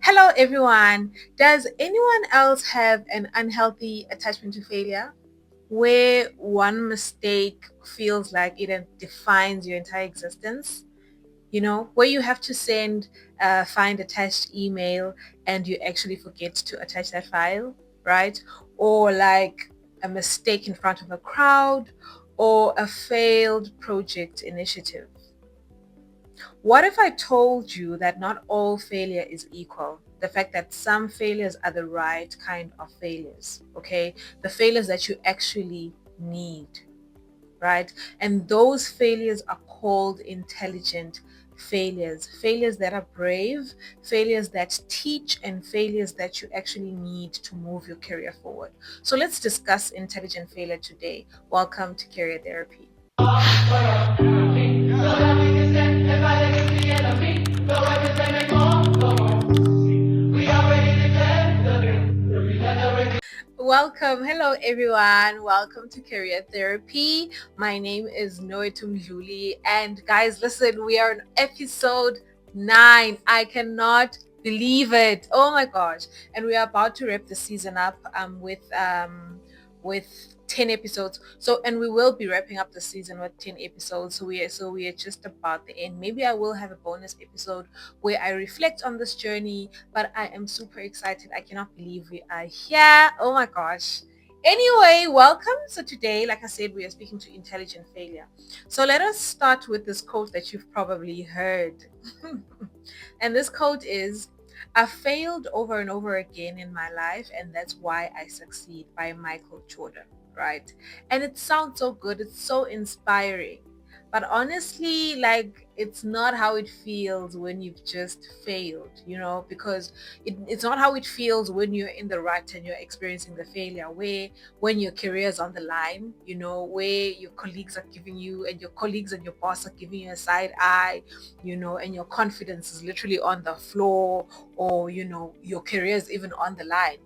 Hello, everyone. Does anyone else have an unhealthy attachment to failure where one mistake feels like it defines your entire existence? Where you have to send a find attached email and you actually forget to attach that file, right? Or like a mistake in front of a crowd or a failed project initiative. What if I told you that not all failure is equal? The fact that some failures are the right kind of failures, okay? The failures that you actually need, right? And those failures are called intelligent failures. Failures that are brave, failures that teach, and failures that you actually need to move your career forward. So let's discuss intelligent failure today. Welcome to Career Therapy. Welcome. Hello, everyone. Welcome to Career Therapy. My name is Noetum Julie. And guys, listen, we are on episode 9. I cannot believe it. Oh my gosh. And we are about to wrap the season up with 10 episodes. So and we will be wrapping up the season with 10 episodes. So we are just about the end. Maybe I will have a bonus episode where I reflect on this journey, but I am super excited. I cannot believe we are here. Oh my gosh. Anyway, welcome. So today, like I said, we are speaking to intelligent failure. So let us start with this quote that you've probably heard. And this quote is, "I failed over and over again in my life, and that's why I succeed," by Michael Jordan, right? And it sounds so good. It's so inspiring. But honestly, like, it's not how it feels when you've just failed, because it's not how it feels when you're in the rut and you're experiencing the failure, where when your career is on the line, where your colleagues are giving you, and your colleagues and your boss are giving you a side eye, and your confidence is literally on the floor, or, your career is even on the line.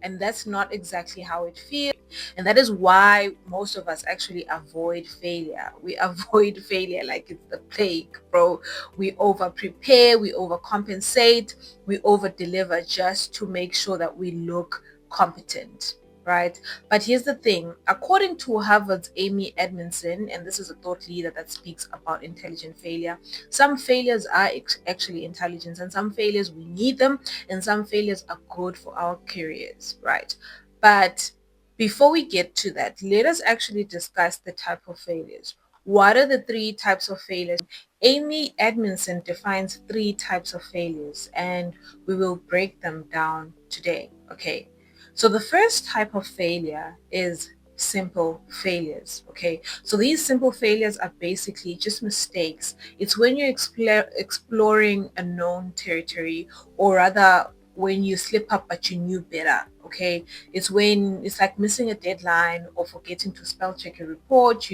And that's not exactly how it feels. And that is why most of us actually avoid failure. We avoid failure like it's the plague, bro. We over prepare, we overcompensate, we over deliver just to make sure that we look competent. Right. But here's the thing. According to Harvard's Amy Edmondson, and this is a thought leader that speaks about intelligent failure, some failures are actually intelligence, and some failures we need them, and some failures are good for our careers. Right. But before we get to that, let us actually discuss the type of failures. What are the three types of failures? Amy Edmondson defines three types of failures, and we will break them down today. Okay. So the first type of failure is simple failures. Okay. So these simple failures are basically just mistakes. It's when you're exploring a known territory, or rather when you slip up but you knew better. Okay. It's when it's like missing a deadline or forgetting to spell check a report,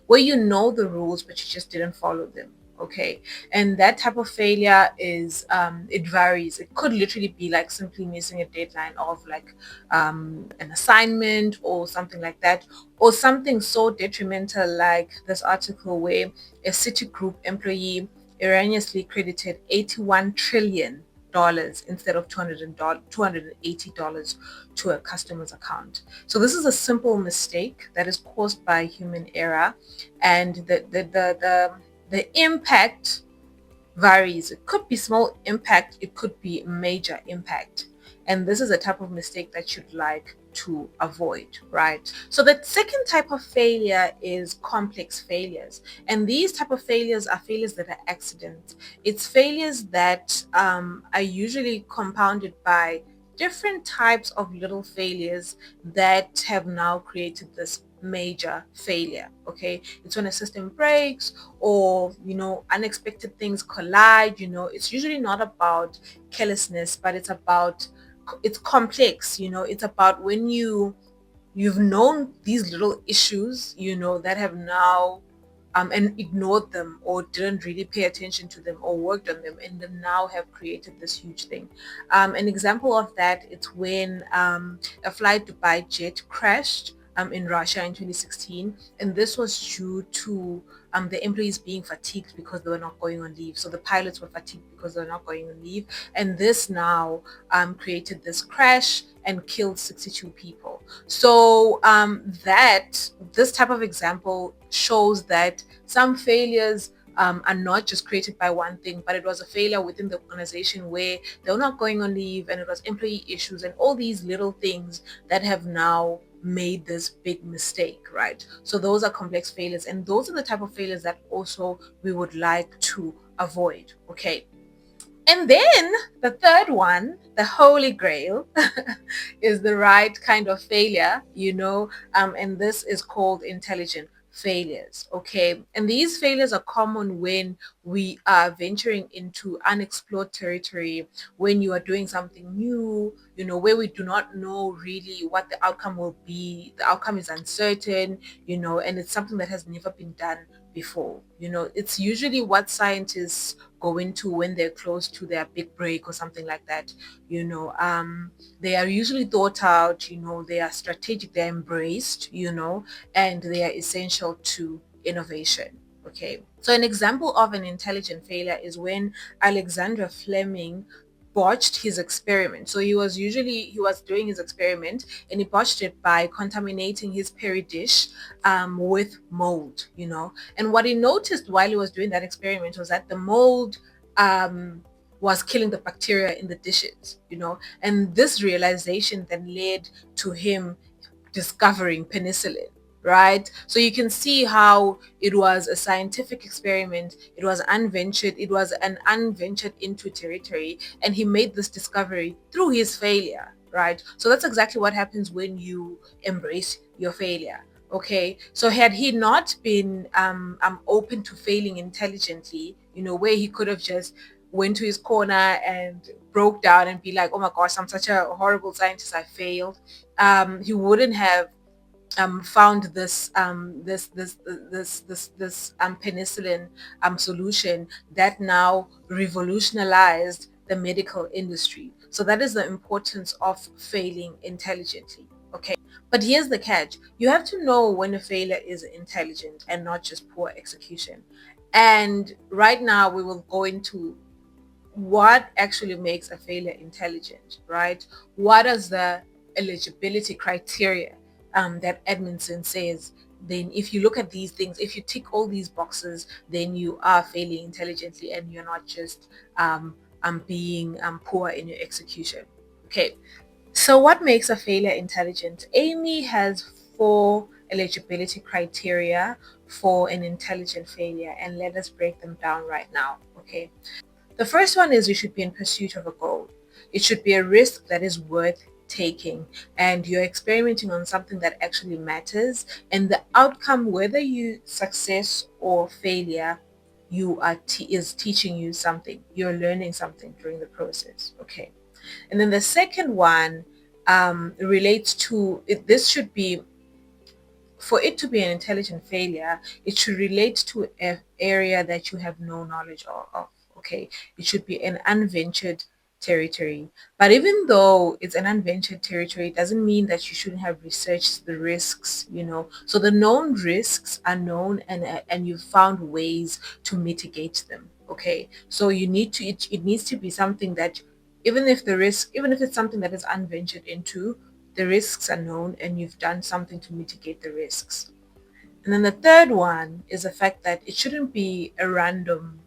where you know the rules but you just didn't follow them. Okay. And that type of failure is it varies. It could literally be like simply missing a deadline of like an assignment or something like that, or something so detrimental like this article where a Citigroup employee erroneously credited $81 trillion instead of $280 to a customer's account. So this is a simple mistake that is caused by human error, and the impact varies. It could be small impact, it could be major impact. And this is a type of mistake that you'd like to avoid, right? So the second type of failure is complex failures. And these type of failures are failures that are accidents. It's failures that are usually compounded by different types of little failures that have now created this major failure. Okay, it's when a system breaks, or unexpected things collide. It's usually not about carelessness, but it's complex. It's about when you've known these little issues, that have now and ignored them, or didn't really pay attention to them, or worked on them, and then now have created this huge thing. An example of that, it's when a flight Dubai jet crashed in Russia in 2016, and this was due to the employees being fatigued because they were not going on leave. So the pilots were fatigued because they were not going on leave, and this now created this crash and killed 62 people. So that this type of example shows that some failures are not just created by one thing, but it was a failure within the organization where they were not going on leave, and it was employee issues and all these little things that have now made this big mistake, right? So those are complex failures, and those are the type of failures that also we would like to avoid. Okay. And then the third one, the holy grail, is the right kind of failure, and this is called intelligent failures. Okay. And these failures are common when we are venturing into unexplored territory, when you are doing something new, where we do not know really what the outcome will be. The outcome is uncertain, and it's something that has never been done before. It's usually what scientists go into when they're close to their big break or something like that. They are usually thought out, they are strategic, they're embraced, and they are essential to innovation. Okay. So an example of an intelligent failure is when Alexander Fleming botched his experiment. So he was doing his experiment, and he botched it by contaminating his peri dish with mold, and what he noticed while he was doing that experiment was that the mold was killing the bacteria in the dishes, and this realization then led to him discovering penicillin, right? So you can see how it was a scientific experiment. It was an unventured into territory, and he made this discovery through his failure, right? So that's exactly what happens when you embrace your failure. Okay, so had he not been open to failing intelligently, where he could have just went to his corner and broke down and be like, oh my gosh, I'm such a horrible scientist, I failed. He wouldn't have found this penicillin solution that now revolutionized the medical industry. So that is the importance of failing intelligently. Okay. But here's the catch. You have to know when a failure is intelligent and not just poor execution. And right now we will go into what actually makes a failure intelligent, right? What is the eligibility criteria that Edmondson says? Then if you look at these things, if you tick all these boxes, then you are failing intelligently and you're not just being poor in your execution. Okay, so what makes a failure intelligent? Amy has 4 eligibility criteria for an intelligent failure, and let us break them down right now. Okay. The first one is you should be in pursuit of a goal. It should be a risk that is worth taking, and you're experimenting on something that actually matters, and the outcome, whether you success or failure, is teaching you something. You're learning something during the process. Okay. And then the second one relates to it. This should be, for it to be an intelligent failure, it should relate to an area that you have no knowledge of. Okay, it should be an unventured territory. But even though it's an unventured territory, it doesn't mean that you shouldn't have researched the risks. So the known risks are known, and you've found ways to mitigate them. Okay, so it needs to be something that, even if it's something that is unventured into, the risks are known and you've done something to mitigate the risks. And then the third one is the fact that it shouldn't be a random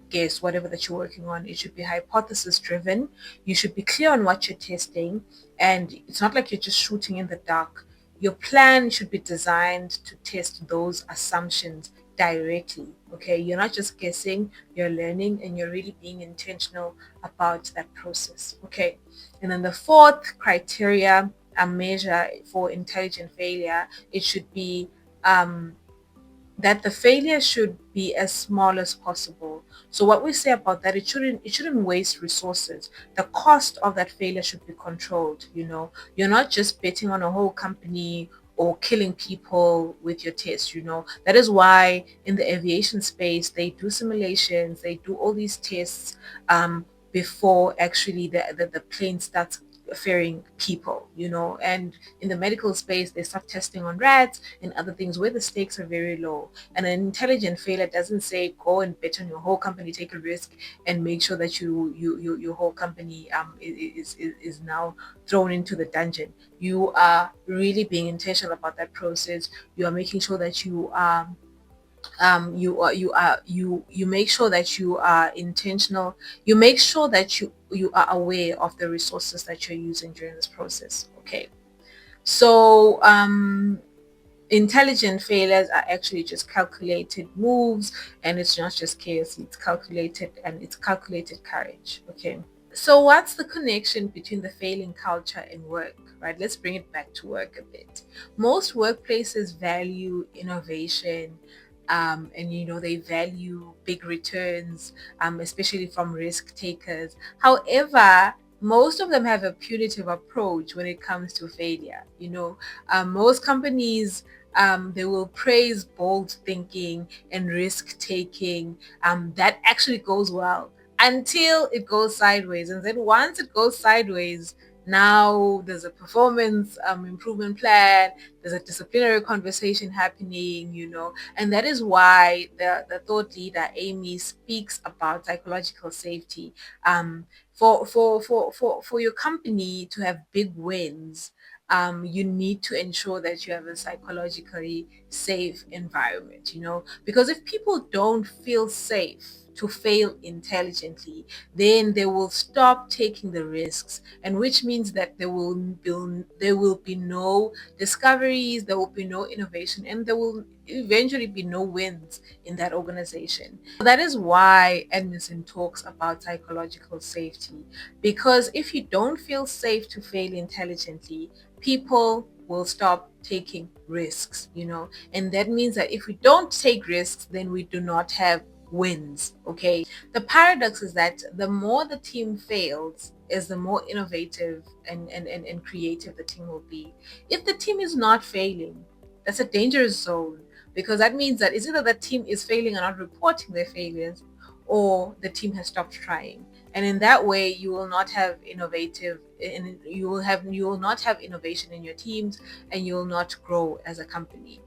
guess, whatever that you're working on. It should be hypothesis driven. You should be clear on what you're testing, and it's not like you're just shooting in the dark. Your plan should be designed to test those assumptions directly. Okay, you're not just guessing, you're learning, and you're really being intentional about that process. Okay, and then the fourth criteria, a measure for intelligent failure, it should be that the failure should be as small as possible. So what we say about that, it shouldn't waste resources. The cost of that failure should be controlled. You're not just betting on a whole company or killing people with your test. That is why in the aviation space they do simulations, they do all these tests before actually the plane starts faring people, and in the medical space they start testing on rats and other things where the stakes are very low. And an intelligent failure doesn't say go and bet on your whole company, take a risk, and make sure that your whole company is now thrown into the dungeon. You are really being intentional about that process. You are making sure that you make sure that you are intentional. You make sure that you are aware of the resources that you're using during this process. Okay. So intelligent failures are actually just calculated moves, and it's not just chaos, it's calculated, and it's calculated courage. Okay. So what's the connection between the failing culture and work, right? Let's bring it back to work a bit. Most workplaces value innovation, and they value big returns, especially from risk takers. However, most of them have a punitive approach when it comes to failure. Most companies, they will praise bold thinking and risk taking. That actually goes well until it goes sideways. And then once it goes sideways, now there's a performance improvement plan, there's a disciplinary conversation happening, and that is why the thought leader, Amy, speaks about psychological safety. For your company to have big wins, you need to ensure that you have a psychologically safe environment, because if people don't feel safe to fail intelligently, then they will stop taking the risks, and which means that there will be no discoveries, there will be no innovation, and there will eventually be no wins in that organization. That is why Edmondson talks about psychological safety, because if you don't feel safe to fail intelligently, people will stop taking risks, and that means that if we don't take risks, then we do not have wins. Okay. The paradox is that the more the team fails is the more innovative and creative the team will be. If the team is not failing, that's a dangerous zone, because that means that it's either the team is failing and not reporting their failures, or the team has stopped trying. And in that way, you will not have innovative and you will not have innovation in your teams, and you will not grow as a company.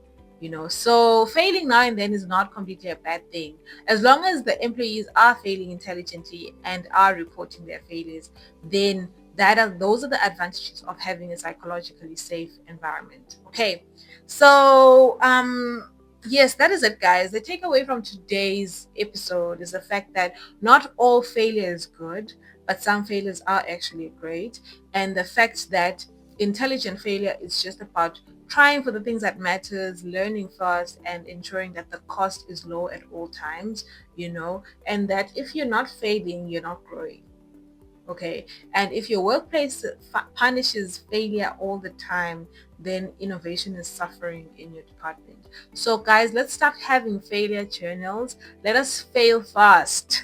So failing now and then is not completely a bad thing, as long as the employees are failing intelligently and are reporting their failures. Then those are the advantages of having a psychologically safe environment. Okay. So yes, that is it, guys. The takeaway from today's episode is the fact that not all failure is good, but some failures are actually great. And the fact that intelligent failure is just about trying for the things that matters, learning fast, and ensuring that the cost is low at all times, and that if you're not failing, you're not growing. Okay. And if your workplace punishes failure all the time, then innovation is suffering in your department. So guys, let's start having failure journals. Let us fail fast.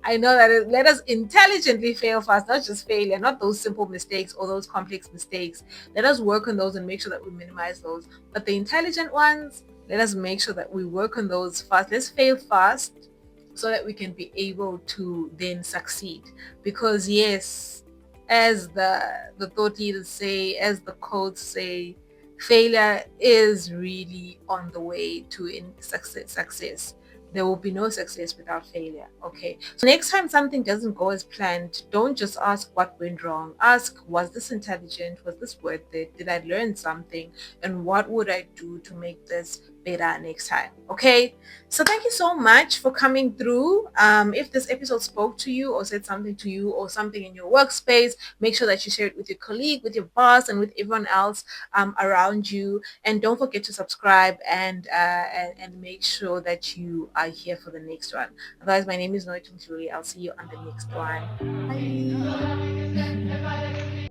I know that let us intelligently fail fast, not just failure, not those simple mistakes or those complex mistakes. Let us work on those and make sure that we minimize those. But the intelligent ones, let us make sure that we work on those fast. Let's fail fast so that we can be able to then succeed. Because yes, as the thought leaders say, as the codes say, failure is really on the way to success. There will be no success without failure. Okay. So next time something doesn't go as planned, don't just ask what went wrong. Ask, was this intelligent? Was this worth it? Did I learn something? And what would I do to make this better next time? Okay. So thank you so much for coming through. If this episode spoke to you or said something to you or something in your workspace, make sure that you share it with your colleague, with your boss, and with everyone else around you. And don't forget to subscribe and make sure that you are here for the next one. Otherwise, my name is Noitum Julie. I'll see you on the next one. Bye.